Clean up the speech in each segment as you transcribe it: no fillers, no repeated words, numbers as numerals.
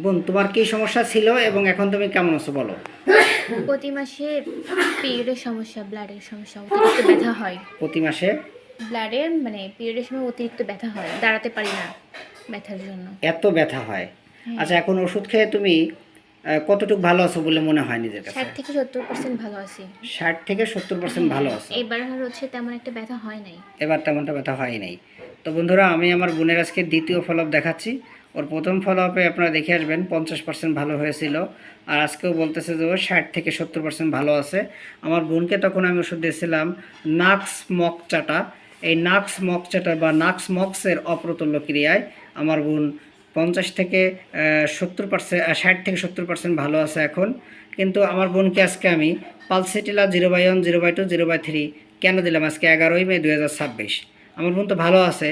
বোন, তোমার কি সমস্যা ছিল এবং এখন তুমি কেমন আছো বলো? প্রতি মাসে পিরিয়ডের সমস্যা, ব্লাডের সমস্যা, অতিরিক্ত ব্যথা হয়। প্রতি মাসে ব্লাডের মানে পিরিয়ডের সময় অতিরিক্ত ব্যথা হয়, দাঁড়াতে পারি না ব্যথার জন্য। এত ব্যথা হয়? হ্যাঁ, আচ্ছা, এখন ওষুধ খেয়ে তুমি কতটুকু ভালো আছো বলে মনে হয় নিজের কাছে? 60 থেকে 70% ভালো আছি। 60 থেকে 70% ভালো আছো? এবার আর হচ্ছে তেমন একটা ব্যথা হয় নাই। এবার তেমনটা ব্যথা হয় নাই। তো বন্ধুরা, আমি আমার বোনের আজকে দ্বিতীয় ফলো আপ দেখাচ্ছি। ওর প্রথম ফলো আপে আপনারা দেখে আসবেন 50% ভালো হয়েছিল, আর আজকেও বলতেছে যে ও 60 থেকে 70% ভালো আছে। আমার বোনকে তখন আমি ওষুধ দিয়েছিলাম নাক্স মকচাটা। এই নাক্স মকচাটা বা নাক্স মক্সের অপ্রতুল্য ক্রিয়ায় আমার বোন 50 থেকে 70%, 60 থেকে 70% ভালো আছে এখন। কিন্তু আমার বোনকে আজকে আমি পালসিটিলা 0/1, 0/2, 0/3 কেন দিলাম আজকে 11ই মে 2026? আমার বোন তো ভালো আছে,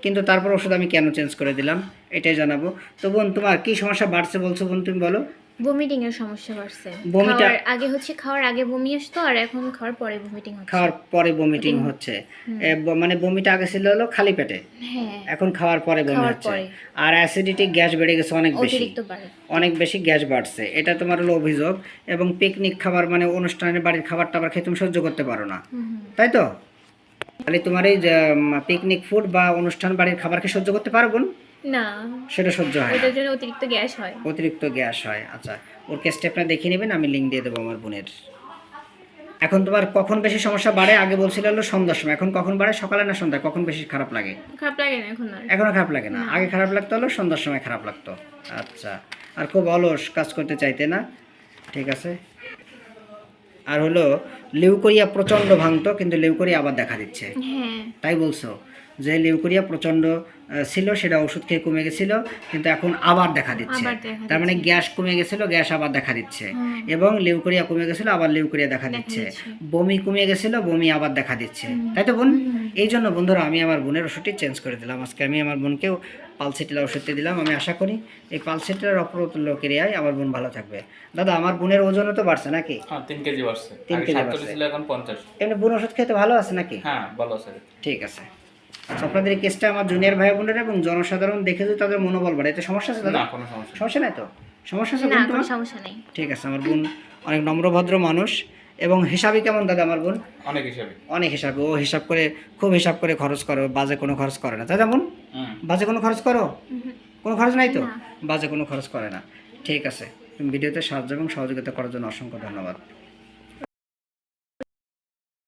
কিন্তু তারপর ওষুধ আমি কেন চেঞ্জ করে দিলাম এটাই জানাবো। তো বোন, তোমার কি সমস্যা বাড়ছে বলছো বোন, তুমি বলো। ভমিটিং এর সমস্যা বাড়ছে। বমিটা খাওয়ার আগে বমি আসতো, আর এখন খাওয়ার পরে ভমিটিং হচ্ছে। খাওয়ার পরে বমিটিং হচ্ছে? মানে বমিটা আগে ছিল হলো খালি পেটে, হ্যাঁ, এখন খাওয়ার পরে বমি খাওয়ার হচ্ছে। পরে আর অ্যাসিডিটি, গ্যাস বেড়ে গেছে অনেক বেশি, অতিরিক্ত বাড়ে। অনেক বেশি গ্যাস বাড়ছে, এটা তোমার হলো অভিযোগ। এবং পিকনিক খাবার মানে অনুষ্ঠানের বাড়ির খাবার টাবার খেয়ে তুমি সহ্য করতে পারো না, তাই তো? তাহলে তোমার এই যে পিকনিক ফুড বা অনুষ্ঠান বাড়ির খাবারকে সহ্য করতে পারো বোন? না, সেটা সহ্য হয় না, ওটার জন্য অতিরিক্ত গ্যাস হয়। অতিরিক্ত গ্যাস হয়। আচ্ছা, ওর কেসটা আপনারা দেখিয়ে নেবেন, আমি লিঙ্ক দিয়ে দেবো আমার বোনের। এখন তোমার কখন বেশি সমস্যা বাড়ে? আগে বলছিল হলো সন্ধ্যার সময়, এখন কখন বাড়ে? সকালে না সন্ধ্যায়? কখন বেশি খারাপ লাগে? খারাপ লাগে না এখন আর। এখনো খারাপ লাগে না? আগে খারাপ লাগতো হলো সন্ধ্যার সময় খারাপ লাগতো। আচ্ছা, আর খুব অলস, কাজ করতে চাইতে না, ঠিক আছে। আর হলো লিউকোরিয়া প্রচণ্ড ভাঙতো, কিন্তু লিউকোরিয়া আবার দেখা দিচ্ছে, হ্যাঁ, তাই বলছো? যে লিউকোরিয়া প্রচণ্ড ছিল, সেটা ওষুধ খেয়ে কমে গেছিল, কিন্তু এখন আবার দেখা দিচ্ছে। আবার দেখা তার মানে দিচ্ছে। গ্যাস কমে গেছিল, গ্যাস আবার দেখা দিচ্ছে। হুম। এবং লিউকোরিয়া কমে গেছিল, আবার লিউকোরিয়া দেখা দেখা দিচ্ছে। দিচ্ছে। বমি কমে গেছিল, বমি আবার দেখা দিচ্ছে, তাই তো বোন? এই জন্য বন্ধুরা, আমি আমার বোনের ওষুধটি চেঞ্জ করে দিলাম আজকে। আমি আমার বোনকেও পালসিটিলা ওষুধটি দিলাম। আমি আশা করি এই পালসিটিলার অপ্রতুল্য ক্রিয়ায় আমার বোন ভালো থাকবে। দাদা, আমার বোনের ওজনও তো বাড়ছে নাকি? হ্যাঁ, 3 কেজি বাড়ছে। 3 কেজি 47 বাড়ছে। ছিল, এখন 50। এমনি বোন ওষুধ খেতে ভালো আছে নাকি? হ্যাঁ, ভালো আছে। ঠিক আছে। আচ্ছা, আপনাদের এই কেসটা আমার জুনিয়র ভাই বোনেরা এবং জনসাধারণ দেখে যদি তাদের মনোবল বাড়ে, এতে সমস্যা আছে দাদা? না, কোনো সমস্যা নেই। সমস্যা নাই তো? সমস্যা আছে না, বোন কোনো তোমার? সমস্যা নেই। ঠিক আছে। আমার বোন অনেক নম্রভদ্র মানুষ, এবং হিসাবে কেমন দাদা আমার বোন? অনেক হিসাবে। অনেক হিসাবে, ও হিসাব করে, খুব হিসাব করে খরচ করে, বাজে কোনো খরচ করে না, তাই না বোন? হুম। বাজে কোনো খরচ করো? কোনো খরচ নাই তো? না। বাজে কোনো খরচ করে না। ঠিক আছে। তুমি ভিডিওতে সাহায্য এবং সহযোগিতা করার জন্য অসংখ্য ধন্যবাদ।